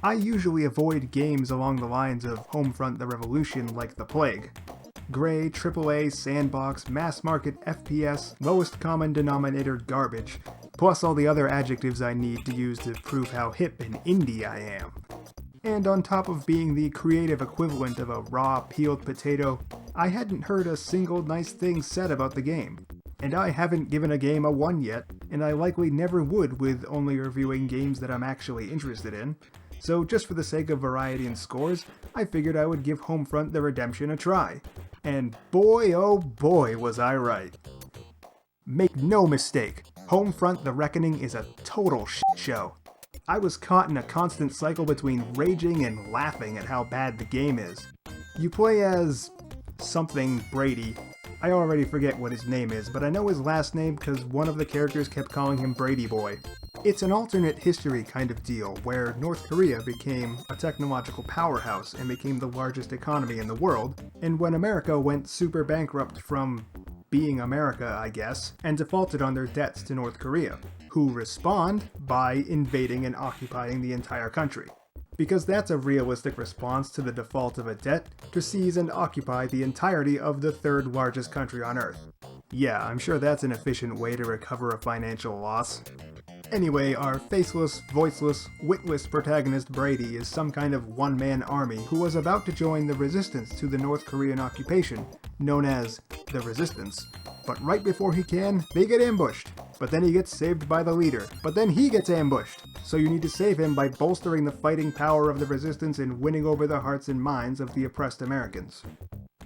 I usually avoid games along the lines of Homefront The Revolution like the plague. Gray, AAA, sandbox, mass market, FPS, lowest common denominator garbage, plus all the other adjectives I need to use to prove how hip and indie I am. And on top of being the creative equivalent of a raw, peeled potato, I hadn't heard a single nice thing said about the game. And I haven't given a game a 1 yet, and I likely never would with only reviewing games that I'm actually interested in. So just for the sake of variety and scores, I figured I would give Homefront The Redemption a try. And boy oh boy was I right. Make no mistake, Homefront The Reckoning is a total shit show. I was caught in a constant cycle between raging and laughing at how bad the game is. You play as something Brady. I already forget what his name is, but I know his last name because one of the characters kept calling him Brady Boy. It's an alternate history kind of deal, where North Korea became a technological powerhouse and became the largest economy in the world, and when America went super bankrupt from being America, I guess, and defaulted on their debts to North Korea, who respond by invading and occupying the entire country. Because that's a realistic response to the default of a debt, to seize and occupy the entirety of the third largest country on Earth. Yeah, I'm sure that's an efficient way to recover a financial loss. Anyway, our faceless, voiceless, witless protagonist Brady is some kind of one-man army who was about to join the resistance to the North Korean occupation, known as the Resistance. But right before he can, they get ambushed. But then he gets saved by the leader. But then he gets ambushed. So you need to save him by bolstering the fighting power of the Resistance and winning over the hearts and minds of the oppressed Americans.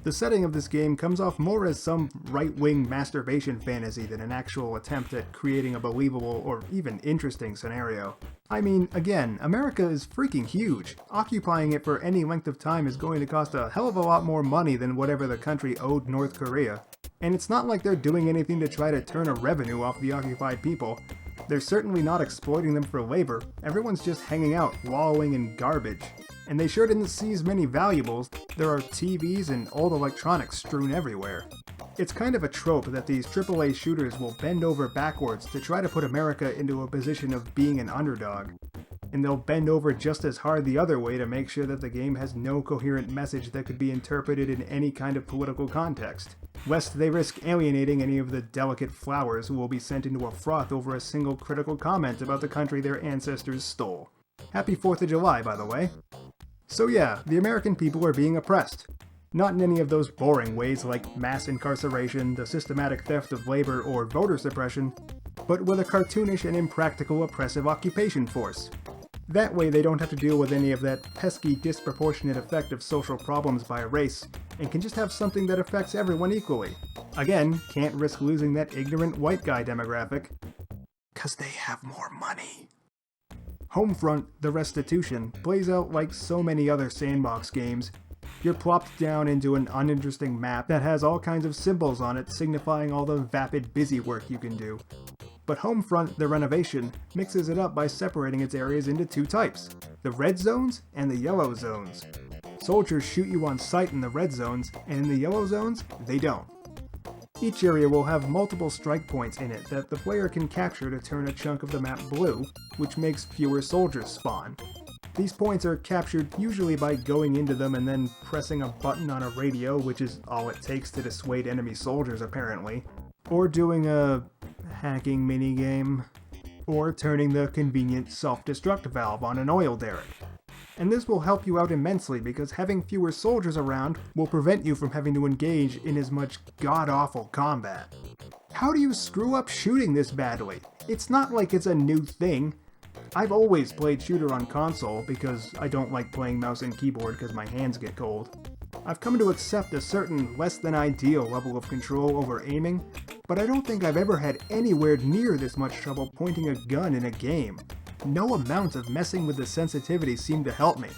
The setting of this game comes off more as some right-wing masturbation fantasy than an actual attempt at creating a believable or even interesting scenario. I mean, again, America is freaking huge. Occupying it for any length of time is going to cost a hell of a lot more money than whatever the country owed North Korea. And it's not like they're doing anything to try to turn a revenue off the occupied people. They're certainly not exploiting them for labor. Everyone's just hanging out, wallowing in garbage. And they sure didn't seize many valuables. There are TVs and old electronics strewn everywhere. It's kind of a trope that these AAA shooters will bend over backwards to try to put America into a position of being an underdog. And they'll bend over just as hard the other way to make sure that the game has no coherent message that could be interpreted in any kind of political context, lest they risk alienating any of the delicate flowers who will be sent into a froth over a single critical comment about the country their ancestors stole. Happy 4th of July, by the way. So yeah, the American people are being oppressed. Not in any of those boring ways like mass incarceration, the systematic theft of labor, or voter suppression, but with a cartoonish and impractical oppressive occupation force. That way they don't have to deal with any of that pesky disproportionate effect of social problems by race, and can just have something that affects everyone equally. Again, can't risk losing that ignorant white guy demographic, 'cause they have more money. Homefront, The Restitution, plays out like so many other sandbox games. You're plopped down into an uninteresting map that has all kinds of symbols on it signifying all the vapid busy work you can do. But Homefront, The Renovation, mixes it up by separating its areas into two types, the red zones and the yellow zones. Soldiers shoot you on sight in the red zones, and in the yellow zones, they don't. Each area will have multiple strike points in it that the player can capture to turn a chunk of the map blue, which makes fewer soldiers spawn. These points are captured usually by going into them and then pressing a button on a radio, which is all it takes to dissuade enemy soldiers apparently, or doing a hacking minigame, or turning the convenient self-destruct valve on an oil derrick. And this will help you out immensely because having fewer soldiers around will prevent you from having to engage in as much god-awful combat. How do you screw up shooting this badly? It's not like it's a new thing. I've always played shooter on console because I don't like playing mouse and keyboard because my hands get cold. I've come to accept a certain less than ideal level of control over aiming, but I don't think I've ever had anywhere near this much trouble pointing a gun in a game. No amount of messing with the sensitivity seemed to help me.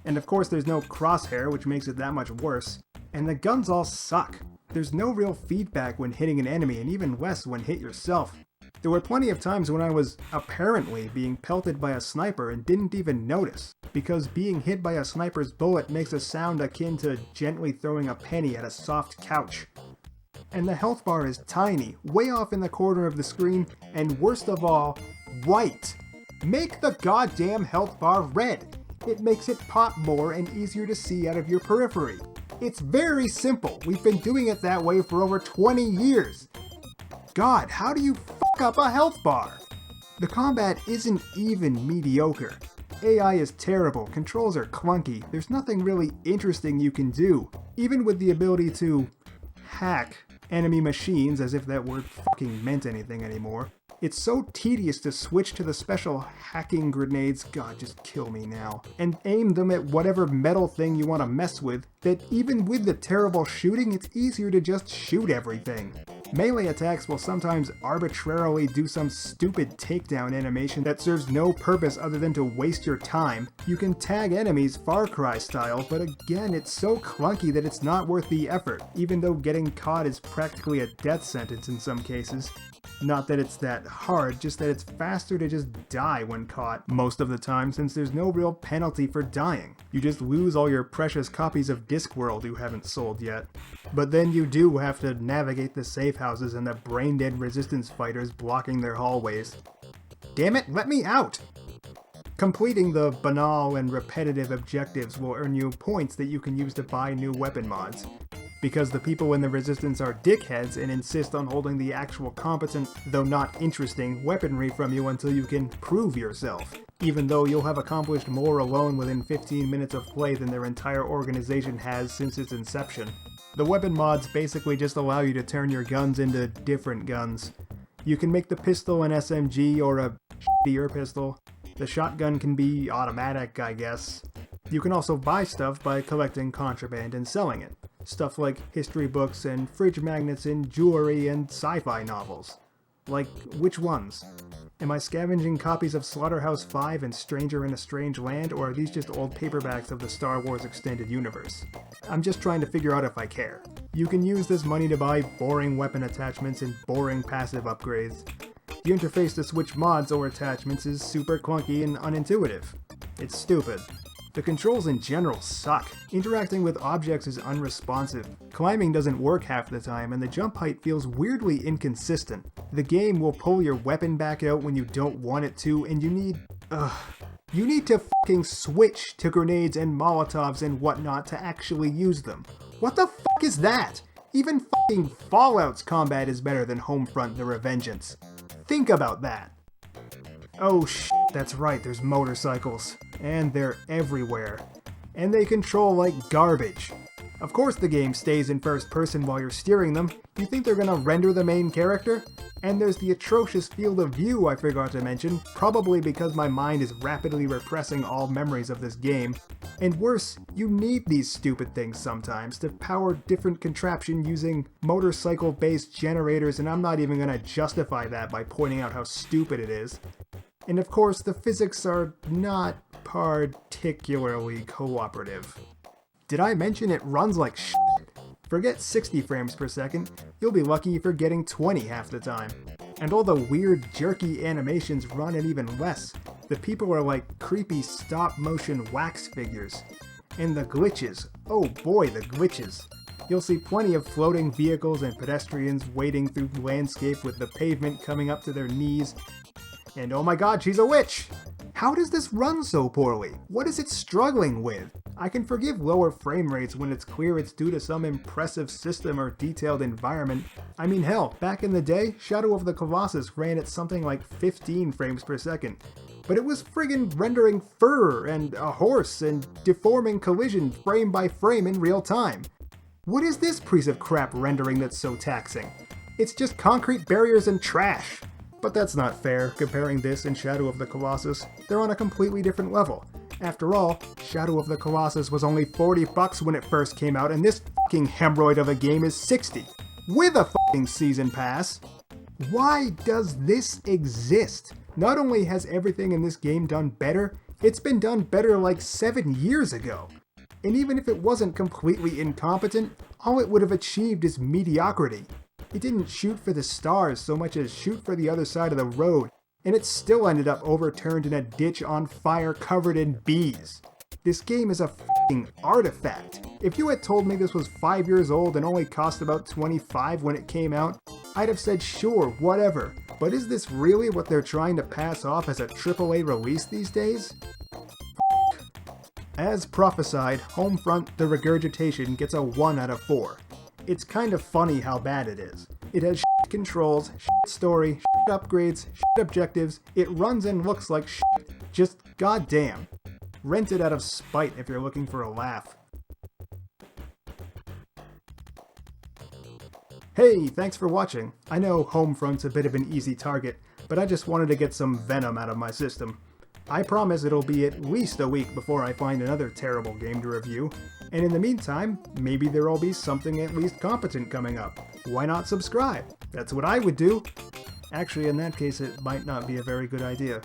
And of course there's no crosshair, which makes it that much worse. And the guns all suck. There's no real feedback when hitting an enemy, and even less when hit yourself. There were plenty of times when I was apparently being pelted by a sniper and didn't even notice, because being hit by a sniper's bullet makes a sound akin to gently throwing a penny at a soft couch. And the health bar is tiny, way off in the corner of the screen, and worst of all, white. Make the goddamn health bar red! It makes it pop more and easier to see out of your periphery. It's very simple. We've been doing it that way for over 20 years. God, how do you fuck up a health bar? The combat isn't even mediocre. AI is terrible, controls are clunky, there's nothing really interesting you can do. Even with the ability to hack enemy machines, as if that word fucking meant anything anymore. It's so tedious to switch to the special hacking grenades, God, just kill me now, and aim them at whatever metal thing you want to mess with, that even with the terrible shooting, it's easier to just shoot everything. Melee attacks will sometimes arbitrarily do some stupid takedown animation that serves no purpose other than to waste your time. You can tag enemies Far Cry style, but again, it's so clunky that it's not worth the effort, even though getting caught is practically a death sentence in some cases. Not that it's that hard, just that it's faster to just die when caught most of the time, since there's no real penalty for dying. You just lose all your precious copies of Discworld you haven't sold yet. But then you do have to navigate the safe houses and the brain-dead resistance fighters blocking their hallways. Damn it, let me out! Completing the banal and repetitive objectives will earn you points that you can use to buy new weapon mods. Because the people in the Resistance are dickheads and insist on holding the actual competent, though not interesting, weaponry from you until you can prove yourself, even though you'll have accomplished more alone within 15 minutes of play than their entire organization has since its inception. The weapon mods basically just allow you to turn your guns into different guns. You can make the pistol an SMG or a shittier pistol. The shotgun can be automatic, I guess. You can also buy stuff by collecting contraband and selling it. Stuff like history books and fridge magnets and jewelry and sci-fi novels. Like, which ones? Am I scavenging copies of Slaughterhouse 5 and Stranger in a Strange Land, or are these just old paperbacks of the Star Wars Extended Universe? I'm just trying to figure out if I care. You can use this money to buy boring weapon attachments and boring passive upgrades. The interface to switch mods or attachments is super clunky and unintuitive. It's stupid. The controls in general suck. Interacting with objects is unresponsive. Climbing doesn't work half the time, and the jump height feels weirdly inconsistent. The game will pull your weapon back out when you don't want it to, and you need to fucking switch to grenades and molotovs and whatnot to actually use them. What the fuck is that? Even fucking Fallout's combat is better than Homefront The Revengeance. Think about that. Oh shit, that's right, there's motorcycles. And they're everywhere. And they control like garbage. Of course the game stays in first person while you're steering them. You think they're gonna render the main character? And there's the atrocious field of view I forgot to mention, probably because my mind is rapidly repressing all memories of this game. And worse, you need these stupid things sometimes to power different contraption using motorcycle-based generators, and I'm not even gonna justify that by pointing out how stupid it is. And of course, the physics are not particularly cooperative. Did I mention it runs like shit? Forget 60 frames per second, you'll be lucky if you're getting 20 half the time. And all the weird jerky animations run at even less. The people are like creepy stop-motion wax figures. And the glitches, oh boy the glitches. You'll see plenty of floating vehicles and pedestrians wading through the landscape with the pavement coming up to their knees. And oh my god, she's a witch! How does this run so poorly? What is it struggling with? I can forgive lower frame rates when it's clear it's due to some impressive system or detailed environment. I mean hell, back in the day, Shadow of the Colossus ran at something like 15 frames per second. But it was friggin' rendering fur and a horse and deforming collision frame by frame in real time. What is this piece of crap rendering that's so taxing? It's just concrete barriers and trash. But that's not fair, comparing this and Shadow of the Colossus. They're on a completely different level. After all, Shadow of the Colossus was only $40 when it first came out, and this fucking hemorrhoid of a game is $60. With a fucking season pass! Why does this exist? Not only has everything in this game done better, it's been done better like 7 years ago. And even if it wasn't completely incompetent, all it would have achieved is mediocrity. It didn't shoot for the stars so much as shoot for the other side of the road, and it still ended up overturned in a ditch on fire covered in bees. This game is a f***ing artifact. If you had told me this was 5 years old and only cost about $25 when it came out, I'd have said sure, whatever. But is this really what they're trying to pass off as a AAA release these days? As prophesied, Homefront The Regurgitation gets a 1 out of 4. It's kind of funny how bad it is. It has shit controls, shit story, shit upgrades, shit objectives, it runs and looks like shit. Just goddamn. Rent it out of spite if you're looking for a laugh. Hey, thanks for watching. I know Homefront's a bit of an easy target, but I just wanted to get some venom out of my system. I promise it'll be at least a week before I find another terrible game to review, and in the meantime, maybe there'll be something at least competent coming up. Why not subscribe? That's what I would do. Actually, in that case, it might not be a very good idea.